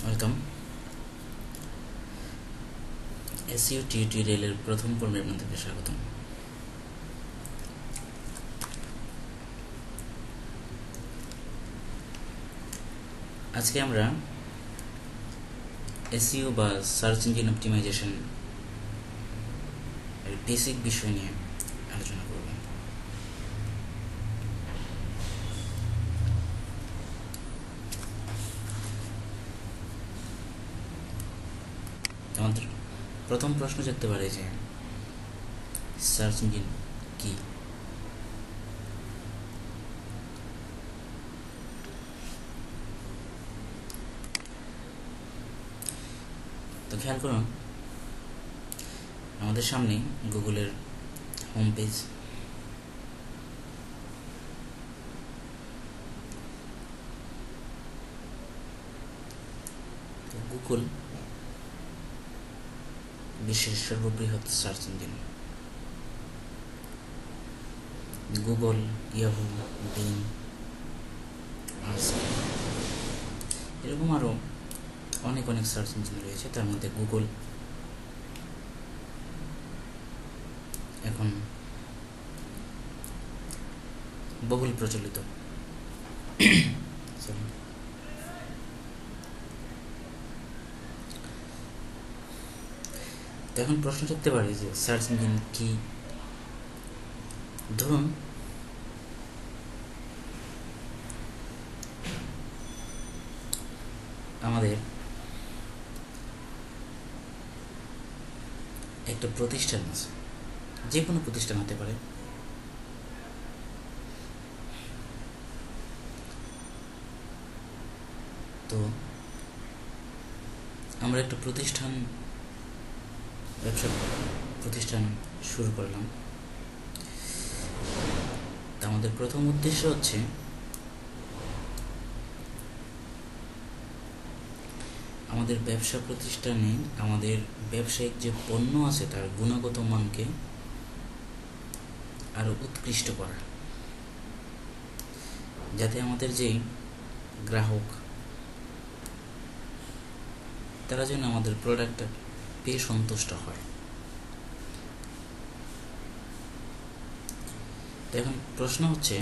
Welcome. SEO টিউটোরিয়ালের প্রথম পর্বে আপনাদেরকে স্বাগতম। আজকে আমরা এসইও বা সার্চ ইঞ্জিন অপটিমাইজেশন এর বেসিক বিষয় নিয়ে আলোচনা করব। আমাদের প্রথম প্রশ্ন জানতে পারে যে সার্চ ইঞ্জিন কি। তো খেয়াল করুন, আমাদের সামনে গুগলের হোম পেজ। তো গুগল বিশ্বের সর্ববৃহৎ search engine. Google, Yahoo, being, এরকম আরও অনেক অনেক সার্চ ইঞ্জিন রয়েছে। তার মধ্যে গুগল এখন বহুল প্রচলিত। তো এখন প্রশ্ন করতে পারি যে সার্চ ইঞ্জিন কি। ধরুন আমাদের একটা প্রতিষ্ঠান আছে, যে কোনো প্রতিষ্ঠান হতে পারে। তো আমরা একটা ব্যবসা প্রতিষ্ঠান শুরু করলাম। তা আমাদের প্রথম উদ্দেশ্য হচ্ছে আমাদের ব্যবসা প্রতিষ্ঠানে আমাদের ব্যবসায়িক যে পণ্য আছে তার গুণগত মানকে আরো উৎকৃষ্ট করা, যাতে আমাদের যে গ্রাহক তারা যেন আমাদের প্রোডাক্টটা পেয়ে সন্তুষ্ট হয়। তো এখন প্রশ্ন হচ্ছে,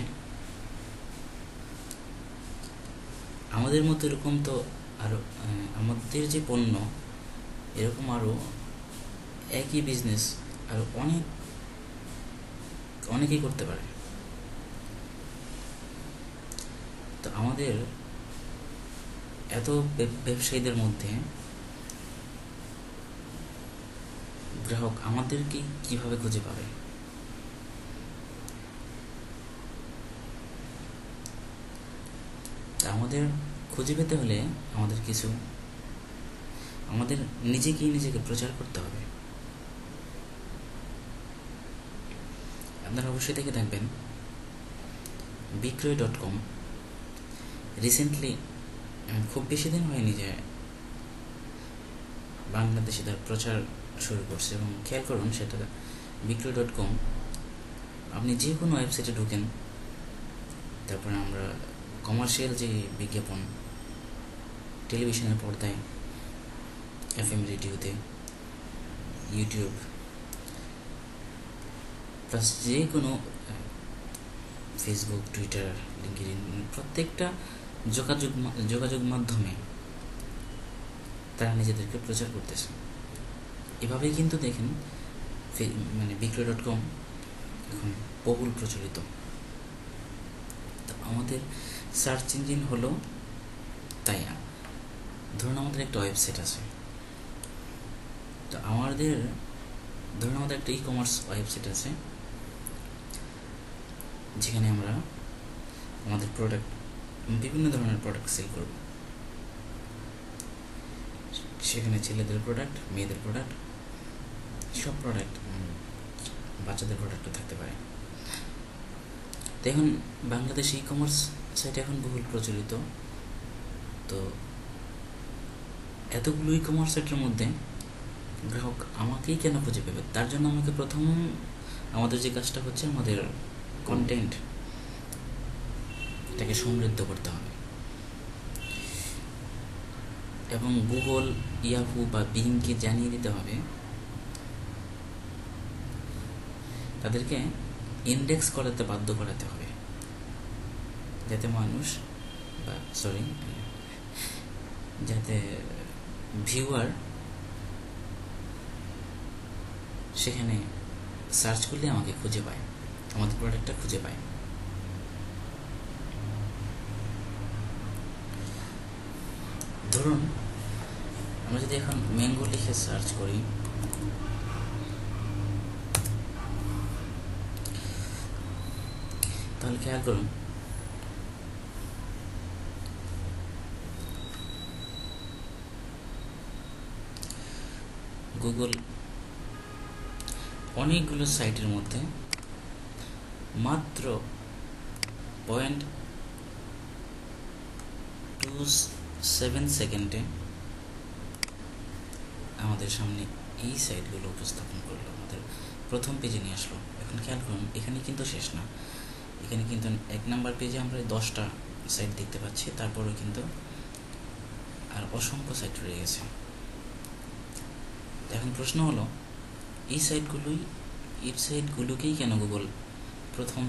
আমাদের মতো এরকম তো আরো আমাদের যে পণ্য এরকম আরো একই বিজনেস আরো অনেকেই করতে পারে। তো আমাদের এত ব্যবসায়ীদের মধ্যে গ্রাহক আমাদেরকে কিভাবে খুঁজে পাবে? আমাদের খুঁজে পেতে হলে আমাদের নিজেকে প্রচার করতে হবে। আপনারা অবশ্যই দেখে থাকবেন বিক্রয়.com রিসেন্টলি, খুব বেশি দিন হয়নি যে বাংলাদেশে তার প্রচার শুরু করছে। এবং খেয়াল করুন, সেটা বিক্রয়.com আপনি যে কোনো ওয়েবসাইটে ঢুকেন, তারপরে আমরা কমার্শিয়াল যে বিজ্ঞাপন টেলিভিশনের পর্দায়, FM রেডিওতে, ইউটিউব প্লাস যে কোনো ফেসবুক, টুইটার, লিঙ্কডইন, প্রত্যেকটা যোগাযোগ মাধ্যমে তারা নিজেদেরকে প্রচার করতেছে। এভাবেই কিন্তু দেখেন বিক্রয়.com এখন বহুল প্রচলিত। তো আমাদের সার্চ ইঞ্জিন হলো তাই। ধরুন আমাদের একটা ওয়েবসাইট আছে। তো ধরুন আমাদের একটা ই-কমার্স ওয়েবসাইট আছে, যেখানে আমরা আমাদের বিভিন্ন ধরনের প্রোডাক্ট সেল করব। সেখানে ছেলেদের প্রোডাক্ট, মেয়েদের প্রোডাক্ট, সব প্রোডাক্ট, বাচ্চাদের প্রোডাক্টও থাকতে পারে। তো এখন বাংলাদেশে ই-কমার্স সাইট এখন বহুল প্রচলিত। তো এতগুলো ই-কমার্স সাইটের মধ্যে গ্রাহক আমাকেই কেন খুঁজে পাবে? তার জন্য আমাকে প্রথম আমাদের যে কাজটা হচ্ছে, আমাদের কন্টেন্ট এটাকে সমৃদ্ধ করতে হবে। এবং গুগল, ইয়াহু বা বিংকে জানিয়ে দিতে হবে তাদেরকে ইন্ডেক্স করাতে বাধ্য করাতে হবে, যাতে মানুষ বা যাতে ভিউয়ার সেখানে সার্চ করলে আমাকে খুঁজে পায়, আমাদের প্রোডাক্টটা খুঁজে পায়। ধরুন আমরা যদি এখন ম্যাঙ্গো লিখে সার্চ করি, তাহলে খেয়াল করুন গুগল অনেকগুলো সাইটের মধ্যে মাত্র 0.27 সেকেন্ডে আমাদের সামনে এই সাইটগুলো উপস্থাপন করলো, আমাদের প্রথম পেজে নিয়ে আসলো। এখন খেয়াল করুন এখানে কিন্তু শেষ না, এখানে কিন্তু 1 নাম্বার পেজে আমরা 10টা সাইট দেখতে পাচ্ছি, তারপরেও কিন্তু আর অসংখ্য সাইট রয়ে গেছে। এখন প্রশ্ন হলো এই সাইটগুলোকেই কেন গুগল প্রথম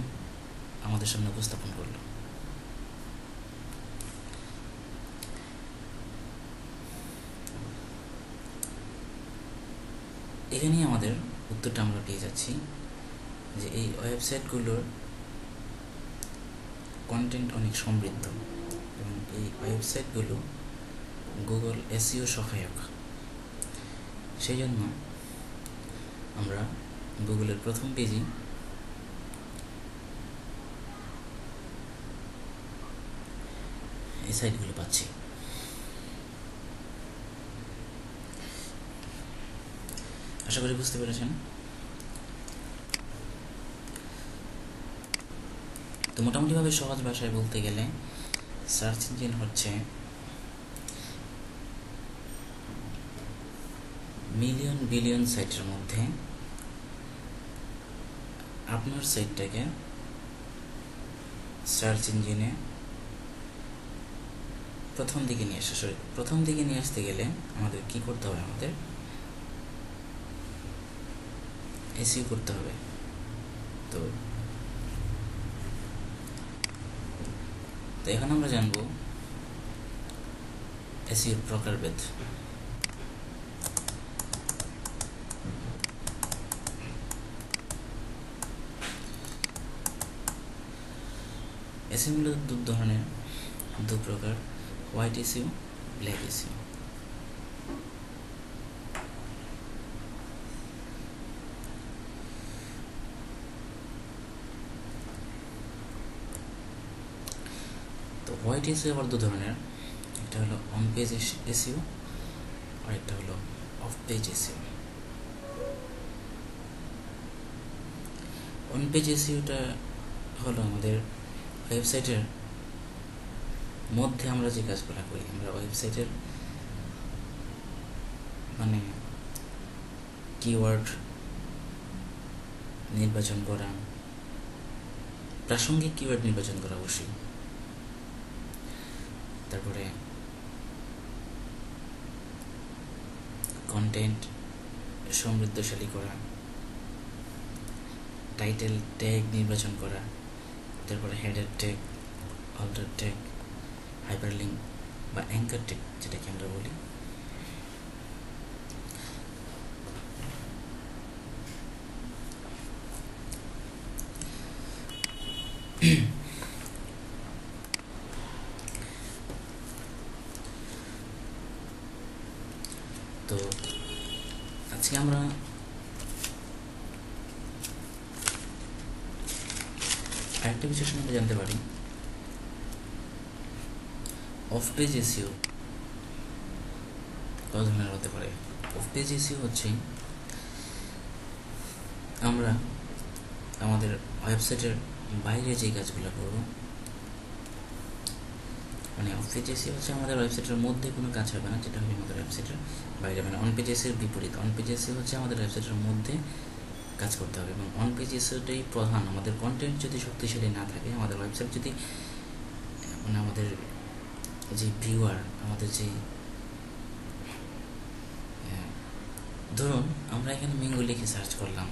আমাদের সামনে উপস্থাপন করলো? এখানেই আমাদের উত্তরটা আমরা পেয়ে যাচ্ছি যে এই ওয়েবসাইটগুলোর কন্টেন্ট অনেক সমৃদ্ধ এবং এই ওয়েবসাইটগুলো গুগল এসইও সহায়ক। সেই জন্য আমরা গুগলের প্রথম পেজেই এই সাইটগুলো পাচ্ছি। আশা করি বুঝতে পেরেছেন। তো মোটামুটিভাবে সহজ ভাষায় বলতে গেলে সার্চ ইঞ্জিন হচ্ছে মিলিয়ন বিলিয়ন সাইটের মধ্যে আপনার সাইটটাকে সার্চ ইঞ্জিনে প্রথম দিকে নিয়ে আসতে গেলে আমাদের কি করতে হবে? আমাদের এসইও করতে হবে। তো এখন আমরা জানবো এসইওর প্রকারভেদ। এসইও মূলত দু প্রকার, হোয়াইট এসইও, ব্ল্যাক এসইও। তো হোয়াইট এসইও আবার দু ধরনের, একটা হলো অন পেজ এসইও আর একটা হলো off page SEO. On page এসইওটা হলো আমাদের ওয়েবসাইটের মধ্যে আমরা যে কাজগুলো করি, আমরা ওয়েবসাইটের মানে কিওয়ার্ড নির্বাচন করা, প্রাসঙ্গিক কিওয়ার্ড নির্বাচন করা অবশ্যই, তারপরে কন্টেন্ট সমৃদ্ধশালী করা, টাইটেল ট্যাগ নির্বাচন করা, তারপরে header tag, alter tag, hyperlink বা অ্যাঙ্কার ট্যাগ যেটাকে আমরা বলি। তো আজকে আমরা আরেকটা বিষয় সম্বন্ধে জানতে পারি, অফ পেজ এসইও কত ধরনের হতে পারে। অফ পেজ এসইও হচ্ছে আমরা আমাদের ওয়েবসাইটের বাইরে যে কাজগুলো করব, মানে অফ পেজ এসইও হচ্ছে আমাদের ওয়েবসাইটের মধ্যে কোনো কাজ হবে না, যেটা হবে আমাদের ওয়েবসাইটের বাইরে, মানে অন পেজ এসইওর বিপরীত। অন পেজ এসইও হচ্ছে আমাদের ওয়েবসাইটের মধ্যে কাজ করতে হবে এবং অন পেজ এসইওটাই প্রধান। আমাদের কন্টেন্ট যদি শক্তিশালী না থাকে, আমাদের ওয়েবসাইট যদি মানে আমাদের যে ভিউয়ার, আমাদের যে ধরুন আমরা এখানে ম্যাঙ্গো লিখে সার্চ করলাম,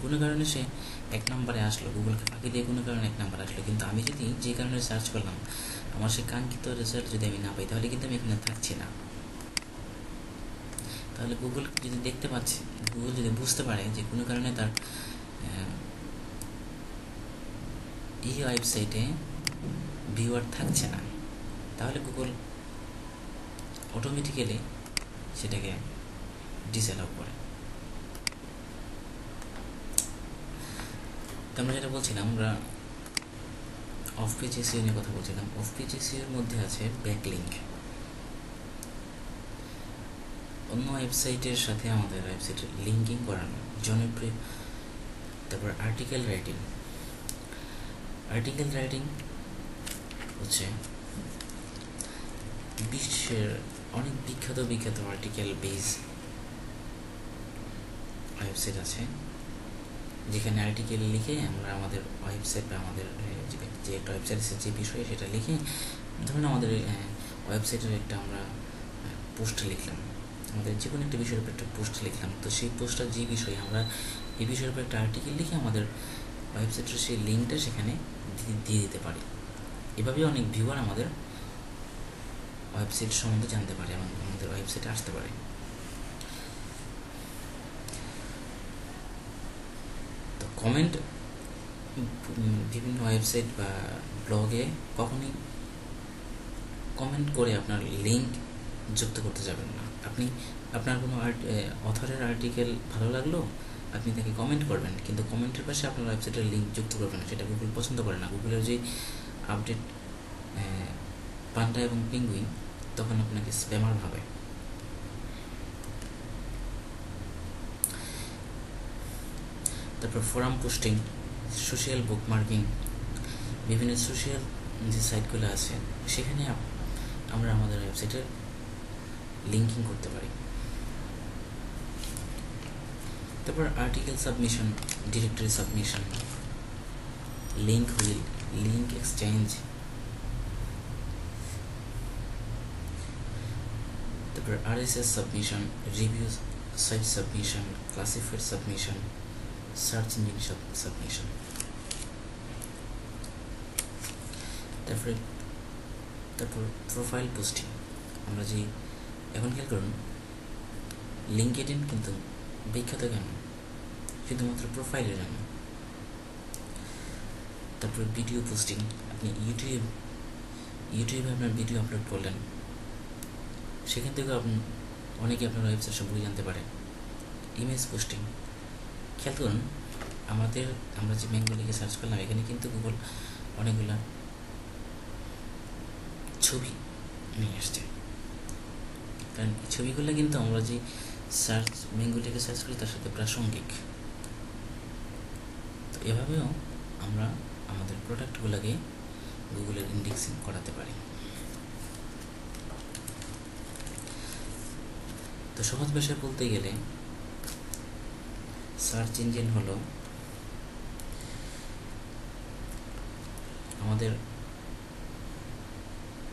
কোনো কারণে সে 1 নম্বরে আসলো, গুগলকে ফাঁকি দিয়ে কোনো কারণে 1 নম্বরে আসলো, কিন্তু আমি যদি যে কারণে সার্চ করলাম আমার সে কাঙ্ক্ষিত রেজাল্ট যদি আমি না পাই তাহলে কিন্তু আমি এখানে থাকছি না। তাহলে গুগল যদি দেখতে পাচ্ছে, গুগল যদি বুঝতে পারে যে কোনো কারণে তার এই ওয়েবসাইটে ভিউয়ার থাকছে না, তাহলে গুগল অটোমেটিক্যালি সেটাকে ডিসঅ্যালাউ করে। তো আমরা যেটা বলছিলাম, আমরা অফ পেজ এসইও নিয়ে কথা বলছিলাম। অফ পেজ এসইওর মধ্যে আছে ব্যাকলিঙ্ক, অন্য ওয়েবসাইটের সাথে আমাদের ওয়েবসাইটের লিঙ্কিং করানো, জনপ্রিয়। তারপর আর্টিকেল রাইটিং। আর্টিকেল রাইটিং হচ্ছে বিশ্বের অনেক বিখ্যাত আর্টিকেল বেস ওয়েবসাইট আছে, যেখানে আর্টিকেল লিখে আমরা আমাদের ওয়েবসাইট বা আমাদের যে একটা ওয়েবসাইট আছে যে বিষয়ে সেটা লিখে, ধরুন আমাদের ওয়েবসাইটের একটা আমরা পোস্ট লিখলাম, আমাদের যে কোনো একটা বিষয়ের উপর একটা পোস্ট লিখলাম, তো সেই পোস্টটা যে বিষয়ে আমরা এই বিষয়ের উপর একটা আর্টিকেল লিখে আমাদের ওয়েবসাইটের সেই লিঙ্কটা সেখানে দিয়ে দিতে পারি। এভাবে অনেক ভিউয়ার আমাদের ওয়েবসাইট সম্বন্ধে জানতে পারে এবং আমাদের ওয়েবসাইটে আসতে পারে। তো কমেন্ট বিভিন্ন ওয়েবসাইট বা ব্লগে কখনই কমেন্ট করে আপনার লিঙ্ক যুক্ত করতে যাবেন না। আপনি আপনার কোনো অথরের আর্টিকেল ভালো লাগলো, আপনি তাকে কমেন্ট করবেন, কিন্তু কমেন্টের পাশে আপনার ওয়েবসাইটের লিঙ্ক যুক্ত করবেন না, সেটা গুগল পছন্দ করে না। গুগলের যে আপডেট পান্ডা এবং পেঙ্গুইন, তখন আপনাকে স্প্যামার ভাবে। তারপর ফোরাম পোস্টিং, সোশ্যাল বুকমার্কিং, বিভিন্ন সোশ্যাল যে সাইটগুলো আছে সেখানে আমরা আমাদের ওয়েবসাইটের লিঙ্কিং করতে পারি। তারপর article submission, directory submission, link wheel, link exchange, তারপর RSS submission, review site submission, classified submission, search engine submission. তারপর প্রোফাইল পোস্টিং। আমরা যে এখন খেয়াল করুন, লিঙ্কডইন কিন্তু বিখ্যাত কেন? শুধুমাত্র প্রোফাইলের জন্য। তারপর ভিডিও পোস্টিং, আপনি ইউটিউবে আপনার ভিডিও আপলোড করলেন, সেখান থেকে অনেকে আপনার ওয়েবসাইট সম্পর্কে জানতে পারে। ইমেজ পোস্টিং, খেয়াল করুন আমরা যে ম্যাঙ্গো লিখে সার্চ করলাম, এখানে কিন্তু গুগল অনেকগুলা ছবি নিয়ে আসছে, কারণ এই ছবিগুলো কিন্তু আমরা যে ম্যাঙ্গো লিখে সার্চ করি তার সাথে প্রাসঙ্গিক। তো এভাবেও আমরা আমাদের প্রোডাক্টগুলোকে গুগলের ইন্ডেক্সিং করাতে পারি। তো সহজ ভাষায় বলতে গেলে সার্চ ইঞ্জিন হলো আমাদের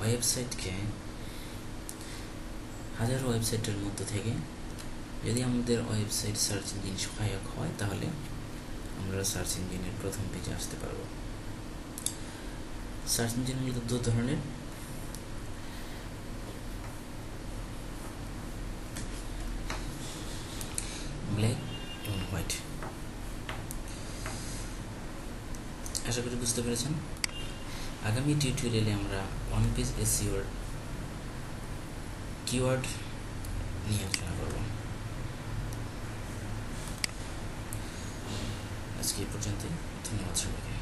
ওয়েবসাইটকে হাজারো ওয়েবসাইটের মধ্য থেকে যদি আমাদের ওয়েবসাইট সার্চ ইঞ্জিন সহায়ক হয়, তাহলে আমরা সার্চ ইঞ্জিনের প্রথম পেজে আসতে পারব। সার্চ ইঞ্জিন মূলত 2 ধরনের, ব্ল্যাক এবং হোয়াইট। আশা করি বুঝতে পেরেছেন। আগামী টিউটোরিয়ালে আমরা অন পেজ এসইওর কিওয়ার্ড নিয়ে আলোচনা করব। আজকে এই পর্যন্তই, ধন্যবাদ সবাইকে।